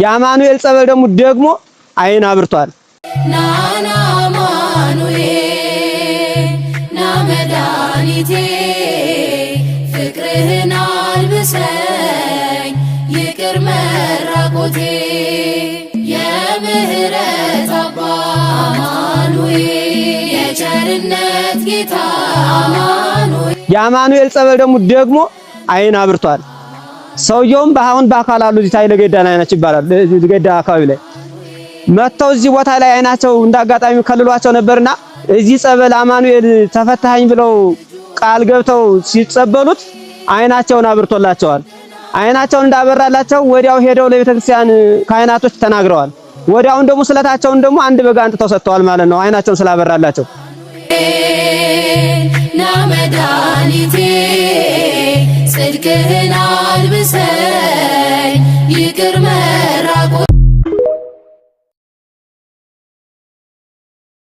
የአማኑኤል ጸበል ደግሞ አይን አብርቷል። ናና አማኑኤል ናመዳኒቴ ፍቅርህን አልብሰኝ ይቅር መራቆቴ የምህረት አባ አማኑኤል የቸርነት ጌታ አማኑኤል የአማኑኤል ጸበል ደግሞ አይን አብርቷል። ሰውየውም በአሁን በአካል አሉ እዚህ ታይለ ገዳና አይናቸው ይባላል። ገዳ አካባቢ ላይ መተው እዚህ ቦታ ላይ አይናቸው እንዳጋጣሚ ከልሏቸው ነበርና እዚህ ጸበል አማኑኤል ተፈታኝ ብለው ቃል ገብተው ሲጸበሉት አይናቸውን አብርቶላቸዋል። አይናቸውን እንዳበራላቸው ወዲያው ሄደው ለቤተክርስቲያን ካህናቶች ተናግረዋል። ወዲያውን ደግሞ ስለታቸውን አንድ በግ አንጥተው ሰጥተዋል ማለት ነው። አይናቸውን ስላበራላቸው ናመዳኒቴ ጽድቅህን አልብሰኝ ይቅር መራ